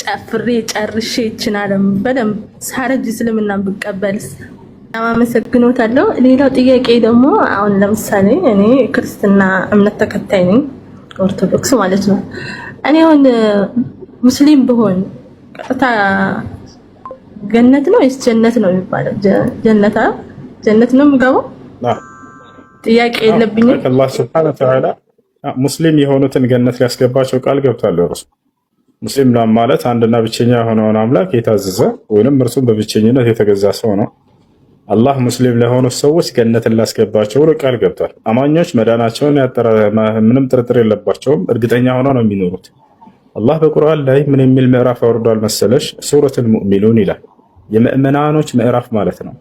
ጨፍሬ ጨርሼ ይችላልም በደንብ ሳረጅ እስልምና ብቀበልስ? አመሰግኖታለሁ። ሌላው ጥያቄ ደግሞ አሁን ለምሳሌ እኔ ክርስትና እምነት ተከታይ ነኝ፣ ኦርቶዶክስ ማለት ነው። እኔ አሁን ሙስሊም ብሆን ቀጥታ ገነት ነው ወይስ ጀነት ነው የሚባለው? ጀነት ነው የምገባው? ጥያቄ የለብኝም። አላህ ሱብሓነሁ ወተዓላ ሙስሊም የሆኑትን ገነት ሊያስገባቸው ቃል ገብቷል። እርሱ ሙስሊም ማለት አንድና ብቸኛ የሆነውን አምላክ የታዘዘ ወይንም እርሱም በብቸኝነት የተገዛ ሰው ነው። አላህ ሙስሊም ለሆኑ ሰዎች ገነትን ላስገባቸው ብሎ ቃል ገብቷል። አማኞች መዳናቸውን ምንም ጥርጥር የለባቸውም፣ እርግጠኛ ሆነው ነው የሚኖሩት። አላህ በቁርአን ላይ ምን የሚል ምዕራፍ አውርዷል መሰለሽ? ሱረቱል ሙእሚኑን ይላል። የምእመናኖች ምዕራፍ ማለት ነው።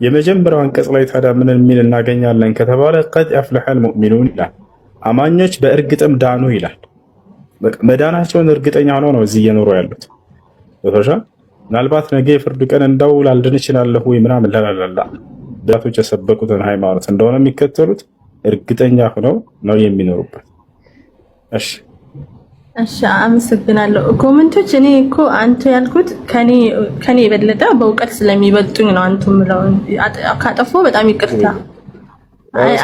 የመጀመሪያው አንቀጽ ላይ ታዲያ ምን የሚል እናገኛለን ከተባለ ቀድ አፍለሐል ሙእሚኑን ይላል። አማኞች በእርግጥም ዳኑ ይላል። መዳናቸውን እርግጠኛ ሆነው ነው እዚህ እየኖሩ ያሉት። ወተሻ ምናልባት ነገ የፍርድ ቀን እንዳው ላልድን እችላለሁ ወይ ምናምን ላላላ ዳቶች የሰበኩትን ሃይማኖት እንደሆነ የሚከተሉት እርግጠኛ ሆነው ነው የሚኖሩበት። እሺ አመሰግናለሁ። ኮሜንቶች እኔ እኮ አንተ ያልኩት ከኔ የበለጠ በእውቀት ስለሚበልጡኝ ነው አንተ ምለው። ካጠፎ በጣም ይቅርታ። አይ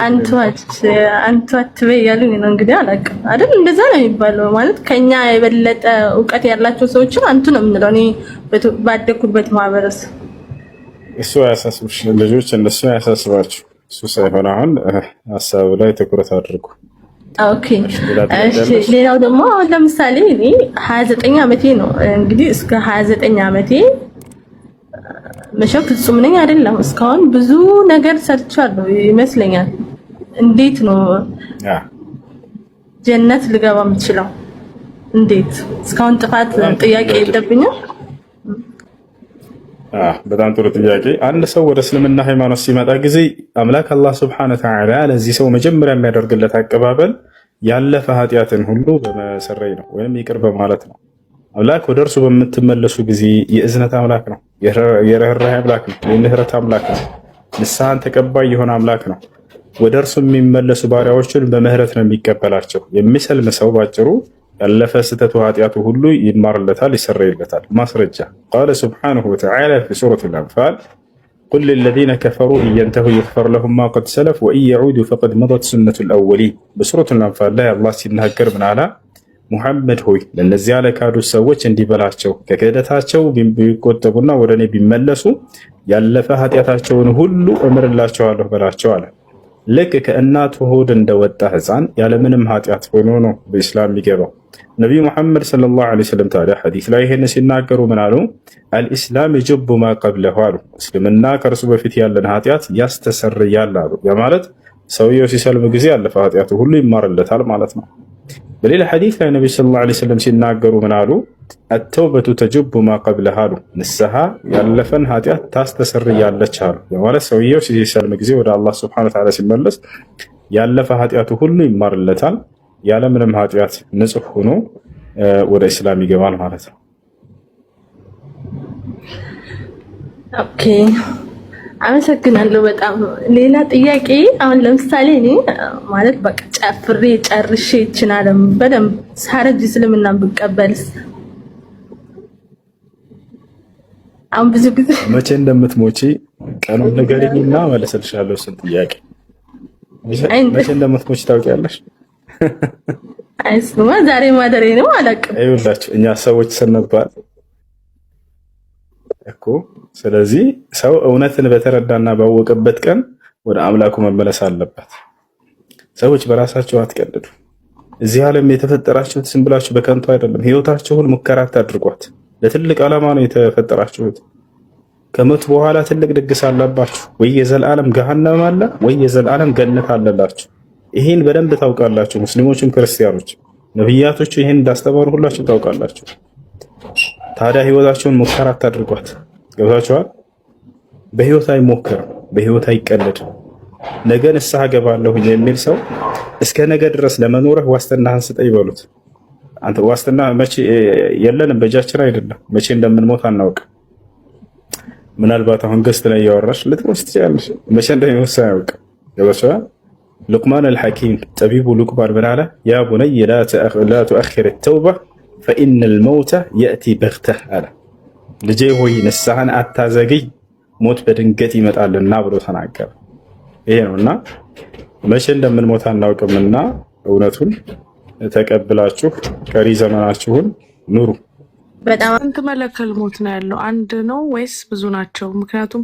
አንተ አትበይ ያሉኝ ነው እንግዲህ አላውቅም አይደል? እንደዛ ነው የሚባለው ማለት ከኛ የበለጠ እውቀት ያላቸው ሰዎችን አንቱ ነው የምንለው። እኔ ባደኩበት ማህበረሰብ እሱ አያሳስብሽ፣ ልጆች እነሱ አያሳስባችሁ። እሱ ሳይሆን አሁን ሀሳቡ ላይ ትኩረት አድርጉ። ኦኬ እሺ። ሌላው ደግሞ አሁን ለምሳሌ እኔ 29 ዓመቴ ነው እንግዲህ እስከ 29 ዓመቴ መቼም ፍጹም ነኝ አይደለም። እስካሁን ብዙ ነገር ሰርቻለሁ ይመስለኛል። እንዴት ነው ጀነት ልገባ የምችለው? እንዴት እስካሁን ጥፋት ጥያቄ የለብኝም? በጣም ጥሩ ጥያቄ። አንድ ሰው ወደ እስልምና ሃይማኖት ሲመጣ ጊዜ አምላክ አላህ ሱብሓነሁ ወተዓላ ለዚህ ሰው መጀመሪያ የሚያደርግለት አቀባበል ያለፈ ኃጢአትን ሁሉ በመሰረይ ነው ወይም ይቅር በማለት ነው። አምላክ ወደ እርሱ በምትመለሱ ጊዜ የእዝነት አምላክ ነው፣ የርህራሄ አምላክ ነው፣ የምህረት አምላክ ነው፣ ንስሐን ተቀባይ የሆነ አምላክ ነው። ወደ እርሱ የሚመለሱ ባሪያዎችን በምህረት ነው የሚቀበላቸው። የሚሰልም ሰው ባጭሩ ያለፈ ስተቱ ኃጢአቱ ሁሉ ይማርለታል፣ ይሰረይለታል። ማስረጃ ቃለ ሱብሓነሁ ወተዓላ ፊ ሱረቲል አንፋል ቁል ሊለዚነ ከፈሩ ኢየንተሁ ይግፈር ለሁም ማ ቀድ ሰለፍ ወኢን የዑዱ ፈቀድ መደት ሱነቱል አወሊን። በሱረቱል አንፋል ላይ አላህ ሲናገር ምን አለ? ሙሐመድ ሆይ ለእነዚያ ለካዱት ሰዎች እንዲህ በላቸው ከክህደታቸው ቢቆጠቡና ወደ እኔ ቢመለሱ ያለፈ ኃጢአታቸውን ሁሉ እምርላቸዋለሁ በላቸው አለ። ልክ ከእናቱ ሆድ እንደወጣ ሕፃን ያለምንም ኃጢአት ሆኖ ነው በኢስላም የሚገባው። ነቢዩ ሙሐመድ ሰለላሁ ዐለይሂ ወሰለም ታዲያ ሐዲስ ላይ ይሄን ሲናገሩ ምን አሉ? አልኢስላም የጅቡ ማ ቀብለሁ አሉ። እስልምና ከእርሱ በፊት ያለን ኃጢአት ያስተሰርያል አሉ። ያ ማለት ሰውየው ሲሰልም ጊዜ ያለፈ ኃጢአቱ ሁሉ ይማርለታል ማለት ነው። በሌላ ሐዲስ ላይ ነቢዩ ሰለላሁ ዐለይሂ ወሰለም ሲናገሩ ምን አሉ? አተውበቱ ተጅቡ ማ ቀብለሃ አሉ። ንስሐ ያለፈን ኃጢአት ታስተሰርያለች አሉ። ያ ማለት ሰውየው ሲሰልም ጊዜ ወደ አላህ ሱብሓነሁ ወተዓላ ሲመለስ ያለፈ ኃጢአቱ ሁሉ ይማርለታል። ያለምንም ኃጢአት ንጹህ ሆኖ ወደ እስላም ይገባል ማለት ነው። ኦኬ አመሰግናለሁ በጣም። ሌላ ጥያቄ አሁን ለምሳሌ እኔ ማለት በቃ ጨፍሬ ጨርሼ ይችላልም በደንብ ሳረጅ እስልምና ብቀበልስ? አሁን ብዙ ጊዜ መቼ እንደምትሞቺ ቀኑን ንገሪኝና መለስልሻለሁ። እሱን ጥያቄ መቼ እንደምትሞቺ ታውቂያለሽ? አይስማ ዛሬ ማደሬ ነው አላውቅም። ይኸውላችሁ እኛ ሰዎች ስንባል እኮ ስለዚህ ሰው እውነትን በተረዳና ባወቀበት ቀን ወደ አምላኩ መመለስ አለበት። ሰዎች በራሳቸው አትቀልዱ። እዚህ ዓለም የተፈጠራችሁት ዝም ብላችሁ በከንቱ አይደለም። ህይወታችሁን ሙከራ አድርጓት። ለትልቅ ዓላማ ነው የተፈጠራችሁት። ከሞት በኋላ ትልቅ ድግስ አለባችሁ። ወይ የዘላለም ገሃነም አለ ወይ የዘላለም ገነት አለላችሁ። ይሄን በደንብ ታውቃላችሁ። ሙስሊሞችም ክርስቲያኖች ነብያቶቹ ይሄን እንዳስተማሩ ሁላችሁ ታውቃላችሁ። ታዲያ ህይወታችሁን ሙከራ አድርጓት። ገብታችኋል? በህይወት አይሞከርም፣ በህይወት አይቀለድም። ነገ ንስሐ ገባለሁ የሚል ሰው እስከ ነገ ድረስ ለመኖርህ ዋስትናህን ስጠኝ ይበሉት። አንተ ዋስትና መቼ የለንም፣ በእጃችን አይደለም። መቼ እንደምንሞት አናውቅም። ምናልባት አሁን ገስት ላይ እያወራሽ ልትሞት ትችላለሽ። መቼ እንደሚሞት አያውቅም። ገብታችኋል? ሉቅማን አልሐኪም ጠቢቡ ሉቅማን ምን አለ? ያ ቡነይ ላ ቱአኺር ተውባ ፈኢነል መውተ የእቲ በግተህ አለ። ልጄ ሆይ ንስሐን አታዘግይ፣ ሞት በድንገት ይመጣልና ብሎ ተናገረ። ይሄ ነውና መቼ እንደምንሞት አናውቅምና እውነቱን ተቀብላችሁ ቀሪ ዘመናችሁን ኑሩ። በጣም ስንት መለከል ሞት ነው ያለው? አንድ ነው ወይስ ብዙ ናቸው? ምክንያቱም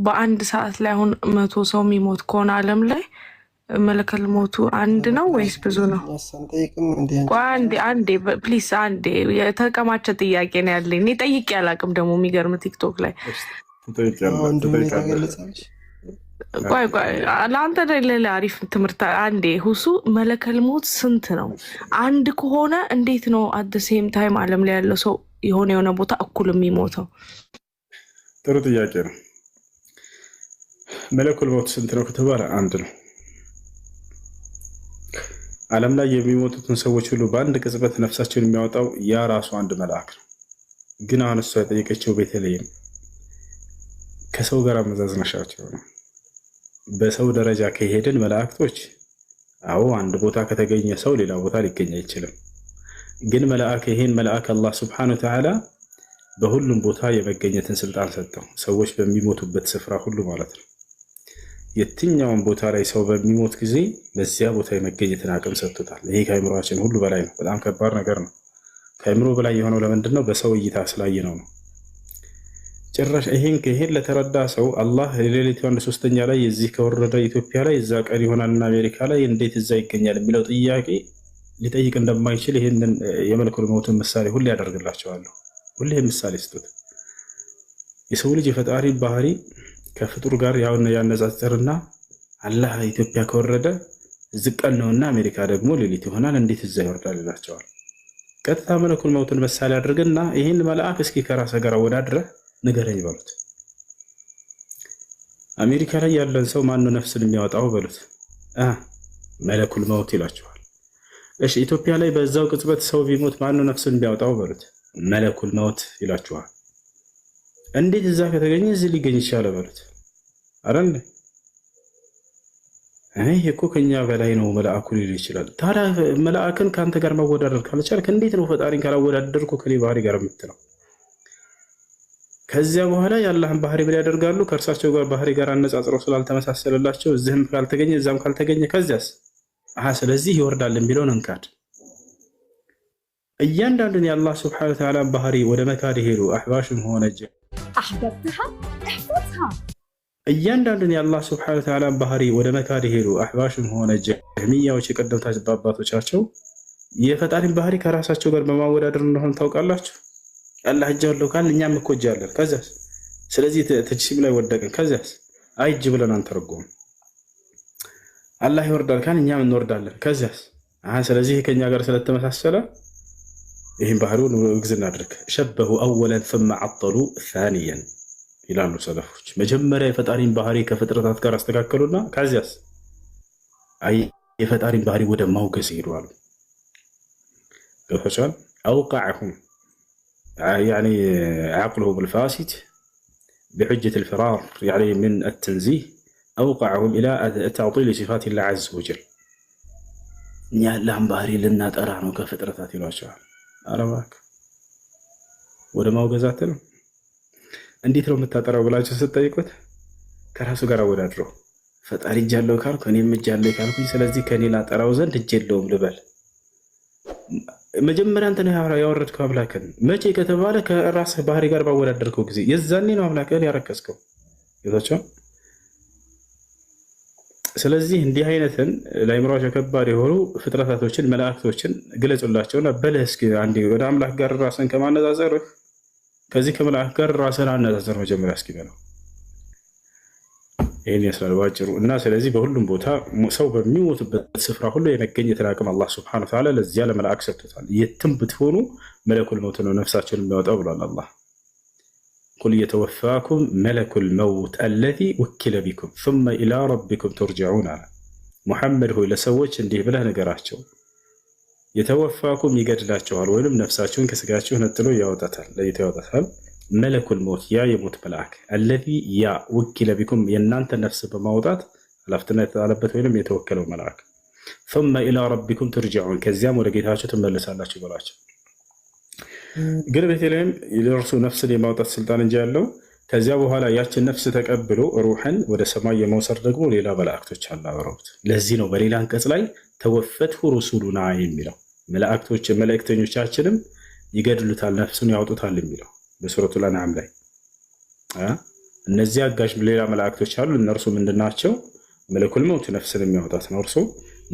በአንድ ሰዓት ላይ አሁን 100 ሰው የሚሞት ከሆነ ዓለም ላይ መለከል ሞቱ አንድ ነው ወይስ ብዙ ነው? አንዴ ፕሊስ፣ አንዴ የተቀማጨ ጥያቄ ነው ያለኝ። እኔ ጠይቄ አላቅም። ደግሞ የሚገርም ቲክቶክ ላይ ቆይ ለአንተ ሌላ አሪፍ ትምህርት። አንዴ ሁሱ መለከል ሞት ስንት ነው? አንድ ከሆነ እንዴት ነው አት ሴም ታይም ዓለም ላይ ያለው ሰው የሆነ ቦታ እኩል የሚሞተው? ጥሩ ጥያቄ ነው። መለከል ሞት ስንት ነው ከተባለ አንድ ነው። ዓለም ላይ የሚሞቱትን ሰዎች ሁሉ በአንድ ቅጽበት ነፍሳቸውን የሚያወጣው ያ ራሱ አንድ መልአክ ነው። ግን አሁን እሷ የጠየቀችው ቤተልሔም ከሰው ጋር አመዛዝነሻቸው ነው። በሰው ደረጃ ከሄድን መላእክቶች አዎ አንድ ቦታ ከተገኘ ሰው ሌላ ቦታ ሊገኝ አይችልም። ግን መልአክ ይሄን መልአክ አላህ Subhanahu Wa Ta'ala በሁሉም ቦታ የመገኘትን ስልጣን ሰጠው። ሰዎች በሚሞቱበት ስፍራ ሁሉ ማለት ነው። የትኛውን ቦታ ላይ ሰው በሚሞት ጊዜ በዚያ ቦታ የመገኘትን አቅም ሰጥቶታል። ይሄ ከአእምሮአችን ሁሉ በላይ ነው። በጣም ከባድ ነገር ነው። ከአእምሮ በላይ የሆነው ለምንድን ነው? በሰው እይታ ስላየነው ነው። ጭራሽ ይሄን ለተረዳ ሰው አላህ ሌሊቱ 1/3 ላይ የዚህ ከወረደ ኢትዮጵያ ላይ እዛ ቀን ይሆናልና አሜሪካ ላይ እንዴት እዛ ይገኛል የሚለው ጥያቄ ሊጠይቅ እንደማይችል ይሄንን የመለኮል ሞትን ምሳሌ ሁሌ ያደርግላቸዋለሁ። ሁሌ ምሳሌ ስጡት። የሰው ልጅ የፈጣሪ ባህሪ ከፍጡር ጋር ያነጻጽርና አላህ ኢትዮጵያ ከወረደ ዝቀን ነውና አሜሪካ ደግሞ ሌሊት ይሆናል እንዴት እዛ ይወርዳል ይላቸዋል። ቀጥታ መለኮል ሞትን ምሳሌ አድርግና ይሄን መልአክ እስኪ ከራስ ጋር ወዳድረህ ንገረኝ በሉት። አሜሪካ ላይ ያለን ሰው ማን ነው ነፍስን የሚያወጣው በሉት። መለኮል ሞት ይላቸዋል። እሺ ኢትዮጵያ ላይ በዛው ቅጽበት ሰው ቢሞት ማን ነው ነፍስን የሚያወጣው በሉት። መለኮል ሞት ይላቸዋል። እንዴት እዛ ከተገኘ እዚህ ሊገኝ ይችላል በሉት። አይደል? ይሄ እኮ ከኛ በላይ ነው መልአኩ ሊል ይችላል። ታዲያ መልአክን ከአንተ ጋር ማወዳደር ካልቻልክ እንዴት ነው ፈጣሪን ካላወዳደርኩ ከኔ ባህሪ ጋር የምትለው? ከዚያ በኋላ የአላህን ባህሪ ምን ያደርጋሉ? ከእርሳቸው ጋር ባህሪ ጋር አነጻጽረው ስላልተመሳሰለላቸው እዚህም ካልተገኘ እዛም ካልተገኘ ከዚያስ ስለዚህ ይወርዳል የሚለውን እንካድ። እያንዳንዱን የአላህ Subhanahu Wa Ta'ala ባህሪ ወደ መካድ ሄዱ አህባሽም ሆነ أحببتها احفظها እያንዳንዱን የአላህ Subhanahu Wa Ta'ala ባህሪ ወደ መካድ ሄዱ አህባሽም ሆነ ጀህሚያዎች የቀደምት አባቶቻቸው የፈጣሪን ባህሪ ከራሳቸው ጋር በማወዳደር እንደሆነ ታውቃላችሁ። አላህ እጅ አለው ካል እኛም እኮ እጅ አለን። ከዛስ ስለዚህ ተጅሲም ላይ ወደቀን። ከዛስ አይጅ ብለን አንተረጎም። አላህ ይወርዳል ካል እኛም እንወርዳለን። ከዛስ ስለዚህ ከኛ ጋር ስለተመሳሰለ ይህን ባህሪውን ግዝ እናድርግ። ሸበሁ አወለን ثم عطلوا ثانيا ይላሉ ሰለፎች። መጀመሪያ የፈጣሪን ባህሪ ከፍጥረታት ጋር አስተካከሉና ከዚያስ የፈጣሪን ባህሪ ወደ ማውገዝ ይሄዳሉ። ገብቶሻል? አውቀዐሁም يعني عقله بالفاسد بحجة الفرار يعني من التنزيه أوقعهم إلى تعطيل صفات الله عز وجل. يا لهم بهري لنا ترانو كفترات الواشع أرواك وده ما وجزات له عندي ترى متترى ولا جالس تيقظ كرهسو قرا ولا ترى فتأري جالو كار كني مجالو كار كوي سلزي كني لا ترى وزن تجلو بلبل መጀመሪያ አንተ ነው ያወረድከው አምላክን። መቼ ከተባለ ከራስህ ባህሪ ጋር ባወዳደርከው ጊዜ የዛኔ ነው አምላክን ያረከስከው። ይታቻ ስለዚህ እንዲህ አይነትን ለአእምሮአቸው ከባድ የሆኑ ፍጥረታቶችን መላእክቶችን ግለጹላቸውና በለህ እስኪ አንዴ ወደ አምላክ ጋር ራስን ከማነጻጸርህ ከዚህ ከመላእክት ጋር ራስን አነጻጸር መጀመሪያ እስኪ በለው። ይሄን ያስላል ባጭሩ። እና ስለዚህ በሁሉም ቦታ ሰው በሚሞትበት ስፍራ ሁሉ የመገኘትን አቅም አላህ Subhanahu Wa Ta'ala ለዚያ ለመላእክት ሰጥቶታል። የትም ብትሆኑ መለኩል መውት ነው ነፍሳቸውን የሚያወጣው ብሏል አላህ። ቁል የተወፋኩም መለኩል መውት አለዚ ወኪለ ቢኩም ثم ኢላ ረቢኩም ተርጅዑን አለ። ሙሐመድ ሆይ ለሰዎች እንዲህ ብለህ ነገራቸው፣ የተወፋኩም ይገድላቸዋል ወይም ነፍሳቸውን ከስጋቸው ነጥሎ ያወጣታል ለይቶ ያወጣታል። መለኩል ሞት ያ የሞት መልአክ አለዚ ያ ወኪለ ቢኩም የእናንተ ነፍስ በማውጣት ኃላፊነት የተጣለበት ወይም የተወከለው መልአክ ثم ኢላ ረቢኩም ተርጅዑን ከዚያም ወደ ጌታችሁ ትመለሳላችሁ በላቸው። ግን ቤተልሔም የእርሱ ነፍስን የማውጣት ስልጣን እንጂ ያለው ከዚያ በኋላ ያችን ነፍስ ተቀብሎ ሩሕን ወደ ሰማይ የመውሰድ ደግሞ ሌላ መላእክቶች አናበረውት። ለዚህ ነው በሌላ አንቀጽ ላይ ተወፈትሁ ሩሱሉና የሚለው መልእክተኞቻችንም ይገድሉታል ነፍሱን ያውጡታል የሚለው በሱረቱል አንዓም ላይ። እነዚህ አጋዥ ሌላ መላእክቶች አሉ። እነርሱ ምንድናቸው? መለኩል መውት ነፍስን የሚያወጣት ነው። እርሱ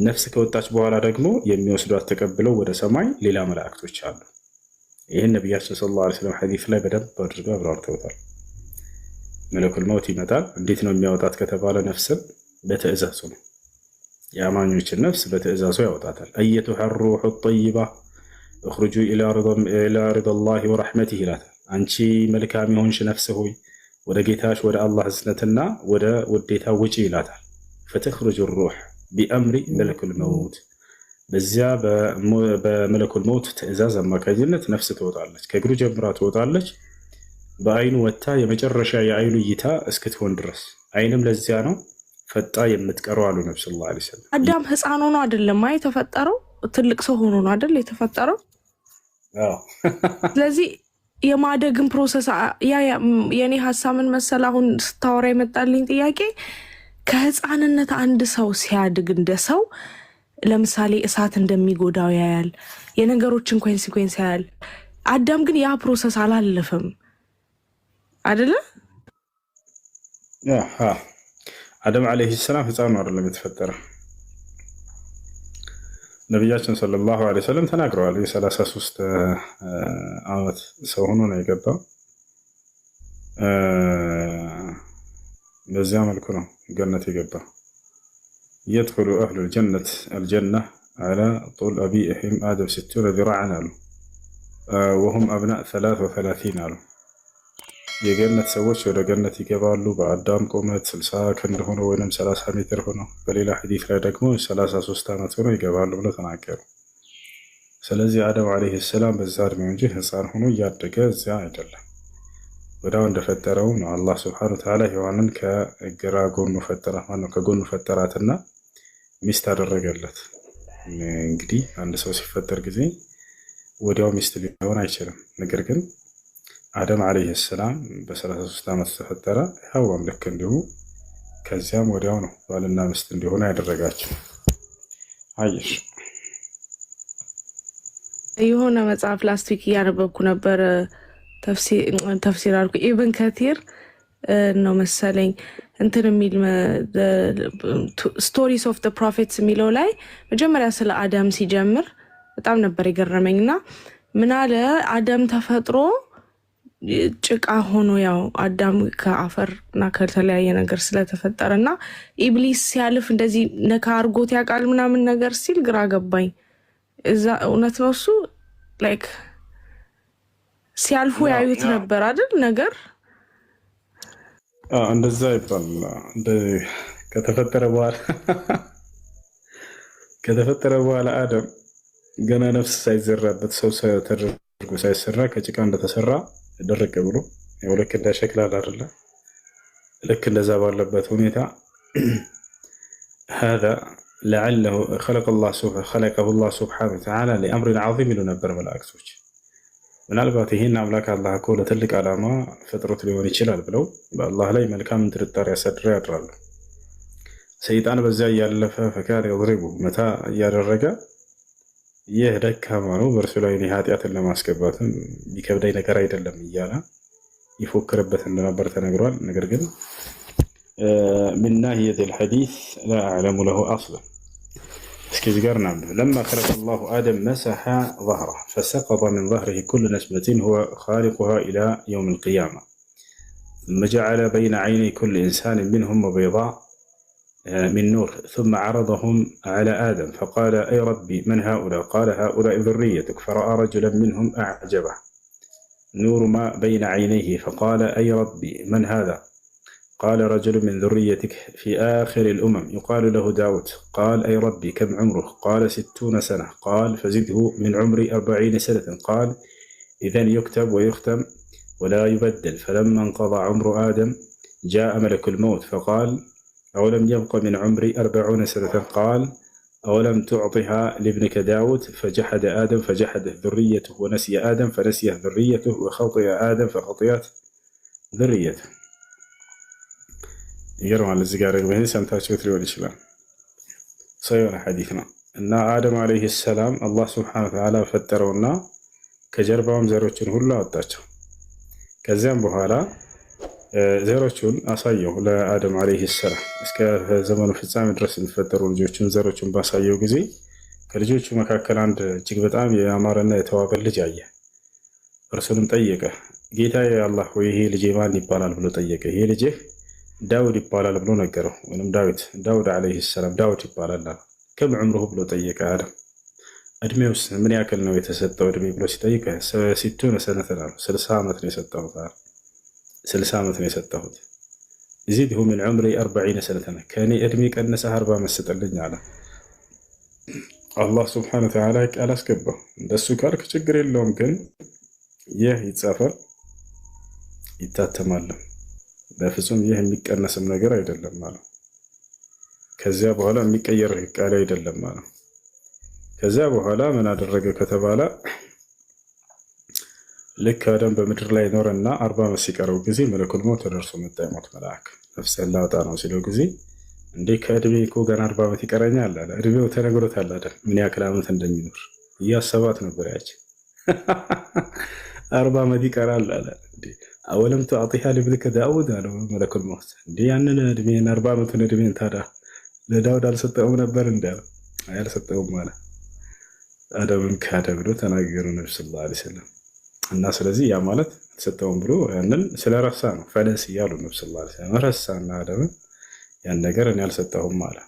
ነፍስ ከወጣች በኋላ ደግሞ የሚወስዷት ተቀብለው ወደ ሰማይ ሌላ መላእክቶች አሉ። ይህን ነቢያችን ሰለላሁ ዐለይሂ ወሰለም ሐዲስ ላይ በደንብ አድርገው አብራርተውታል። መለኩል መውት ይመጣል። እንዴት ነው የሚያወጣት ከተባለ ነፍስን በትእዛዙ ነው። የአማኞችን ነፍስ በትእዛዙ ያወጣታል። አየቱሃ ሩሑ ጠይባ እኽሩጁ ኢላ ሪዳላሂ ወረሕመቲህ ይላታል። አንቺ መልካም የሆንሽ ነፍስ ሆይ ወደ ጌታሽ ወደ አላህ እዝነትና ወደ ውዴታ ውጪ ይላታል። ፈተኽሩጁ ሩሕ ቢአምሪ መለኩል መውት፣ በዚያ በመለኩል መውት ትእዛዝ አማካኝነት ነፍስ ትወጣለች። ከእግሩ ጀምራ ትወጣለች። በአይኑ ወጥታ የመጨረሻ የአይኑ እይታ እስክትሆን ድረስ አይንም ለዚያ ነው ፈጣ የምትቀረው አሉ ነብዩ ሰለላሁ ዐለይሂ ወሰለም። አዳም ህፃን ሆኖ አይደለም የተፈጠረው፣ ትልቅ ሰው ሆኖ ነው አይደል የተፈጠረው? ስለዚህ የማደግን ፕሮሰስ የኔ ሀሳብን መሰል አሁን ስታወራ የመጣልኝ ጥያቄ ከህፃንነት አንድ ሰው ሲያድግ እንደ ሰው ለምሳሌ እሳት እንደሚጎዳው ያያል፣ የነገሮችን ኮንሲኩዌንስ ያያል። አዳም ግን ያ ፕሮሰስ አላለፈም አይደለ? አደም አለይሂ ሰላም ህፃን ነው አይደለም የተፈጠረ። ነቢያችን ሰለላሁ ዐለይሂ ወሰለም ተናግረዋል። የ33 ዓመት ሰው ሆኖ ነው የገባው። በዚያ መልኩ ነው ገነት የገባው። يدخل أهل الجنة على طول أبيهم آدم 60 ذراعا አሉ وهم أبناء 33 አሉ። የገነት ሰዎች ወደ ገነት ይገባሉ በአዳም ቁመት 60 ክንድ ሆኖ ወይንም 30 ሜትር ሆኖ፣ በሌላ ሐዲስ ላይ ደግሞ 33 ዓመት ሆኖ ይገባሉ ብለው ተናገሩ። ስለዚህ አደም አለይሂ ሰላም በዛ እድሜው እንጂ ህፃን ሆኖ እያደገ እዚያ አይደለም። ወዳው እንደፈጠረው ነው አላህ ሱብሓነሁ ወተዓላ ሔዋንን ከግራ ጎኑ ፈጠራት፣ ማለት ከጎኑ ፈጠራትና ሚስት አደረገለት። እንግዲህ አንድ ሰው ሲፈጠር ጊዜ ወዲያው ሚስት ሊሆን አይችልም። ነገር ግን አደም አለይሂ ሰላም በ33 ዓመት ተፈጠረ። ሐዋም ልክ እንዲሁ ከዚያም ወዲያው ነው ባልና ሚስት እንዲሆኑ ያደረጋቸው። አይሽ የሆነ መጽሐፍ ላስቲክ እያነበብኩ ነበር፣ ተፍሲር አልኩ ኢብን ከቲር ነው መሰለኝ እንትን የሚል ስቶሪስ ኦፍ ዘ ፕሮፌትስ የሚለው ላይ መጀመሪያ ስለ አዳም ሲጀምር በጣም ነበር የገረመኝና ምን አለ አዳም ተፈጥሮ ጭቃ ሆኖ ያው አዳም ከአፈርና ከተለያየ ነገር ስለተፈጠረና ኢብሊስ ሲያልፍ እንደዚህ ነካ አርጎት ያውቃል ምናምን ነገር ሲል ግራ ገባኝ። እዛ እውነት ነው እሱ ላይክ ሲያልፉ ያዩት ነበር አይደል ነገር እንደዛ ይባላል። ከተፈጠረ በኋላ አዳም ገና ነፍስ ሳይዘራበት ሰው ተደርጎ ሳይሰራ ከጭቃ እንደተሰራ ደረቀ ብሎ ያው ልክ እንደ ሸክላ አይደለ ልክ እንደዛ ባለበት ሁኔታ هذا لعله خلقه الله سبحانه وتعالى لأمر عظيم له ነበር መላእክቶች። ምናልባት ይሄን አምላክ አላህ እኮ ለትልቅ ዓላማ ፈጥሮት ሊሆን ይችላል ብለው በአላህ ላይ መልካም ጥርጣሬ ያሳድረው ያድራሉ። ሰይጣን በዚያ ያለፈ ፈካር ይضرቡ መታ እያደረገ ይህ ደካማ ነው በእርሱ ላይ ኃጢአትን ለማስገባትም ቢከብዳይ ነገር አይደለም እያለ ይፎክርበት እንደነበር ተነግሯል። ነገር ግን من ناحية الحديث لا أعلم له أصلا. اسكي قرنا لما خلق الله آدم مسح ظهره فسقط من ظهره كل نسمة هو خالقها إلى يوم القيامة، ثم جعل بين عيني كل إنسان منهم بيضاء من نور، ثم عرضهم على آدم فقال أي ربي من هؤلاء؟ قال هؤلاء ذريتك، فرأى رجلا منهم أعجبه نور ما بين عينيه فقال أي ربي من هذا؟ قال رجل من ذريتك في آخر الأمم يقال له داود. قال أي ربي كم عمره؟ قال 60 سنة. قال فزده من عمري 40 سنة. قال إذن يكتب ويختم ولا يبدل. فلما انقضى عمر آدم جاء ملك الموت فقال أولم يبق من عمري 40 سنة؟ قال أولم تعطها لابنك داود فجحد آدم فجحد ذريته ونسي آدم فنسي ذريته وخطئ آدم فخطئت ذريته يقرأ እዚህ ጋር ደግሞ ይሄን ሰምታችሁት ሊሆን ይችላል። ሰው ሐዲስና እና አደም አለይሂ ሰላም አላህ Subhanahu Wa Ta'ala ፈጠረውና ከጀርባውም ዘሮችን ሁሉ አወጣቸው። ከዚያም በኋላ ዘሮቹን አሳየው ለአደም አለይሂ ሰላም እስከ ዘመኑ ፍጻሜ ድረስ የሚፈጠሩ ልጆችን ዘሮችን ባሳየው ጊዜ ከልጆቹ መካከል አንድ እጅግ በጣም ያማረና የተዋበ ልጅ አየ። እርሱንም ጠየቀ፣ ጌታዬ አላህ ሆይ ይሄ ልጅ ማን ይባላል ብሎ ጠየቀ። ይሄ ልጅ ዳውድ ይባላል ብሎ ነገረው። ወይንም ዳውድ አለይሂ ሰላም ዳውድ ይባላል። ከም ዑምሩሁ ብሎ ጠየቀ። አደም እድሜውስ ምን ያክል ነው የተሰጠው እድሜ ብሎ ሲጠይቀ 60 ሰነተና 60 ዓመት ነው የሰጠሁት 60 ዓመት ነው የሰጠሁት። ዚድሁ ሚን ዑምሪ 40 ሰነተና ከኔ እድሜ ቀነሰ 40 ዓመት ስጥልኝ አለ። አላህ Subhanahu Wa Ta'ala ቃል አስገባው። እንደሱ ካልክ ችግር የለውም ግን ይህ ይጻፋል ይታተማል፣ በፍጹም ይህ የሚቀነስም ነገር አይደለም ማለት ከዚያ በኋላ የሚቀየር ቃል አይደለም ማለት። ከዚያ በኋላ ምን አደረገ ከተባለ ልክ አደም በምድር ላይ ኖረና 40 ዓመት ሲቀረው ጊዜ መለኩል ሞት ተደርሶ መጣ። የሞት መልአክ ነፍስህን ላውጣ ነው ሲለው ጊዜ እንዴ ከእድሜ እኮ ገና 40 ዓመት ይቀረኛል አለ። እድሜው ተነግሮታል አይደል ምን ያክል ዓመት እንደሚኖር እያሰባት ነበር ያች 40 ዓመት ይቀራል አለ። እንዴ አወለም ተعطيها لابنك داود አለ መለኩል ሞት። እንዴ ያንን እድሜን 40 ዓመቱን እድሜን ታዲያ ለዳውድ አልሰጠውም ነበር እንዴ? አልሰጠውም ማለት አደምን ካደ ብሎ ተናገሩ ነብዩ ሰለላሁ ዐለይሂ ወሰለም። እና ስለዚህ ያ ማለት አልሰጠውም ብሎ ያንን ስለረሳ ነው ፈለስ ይያሉ ነብዩ ሰለላሁ ዐለይሂ ወሰለም ረሳና አደምን ያን ነገር እኔ አልሰጠውም ማለት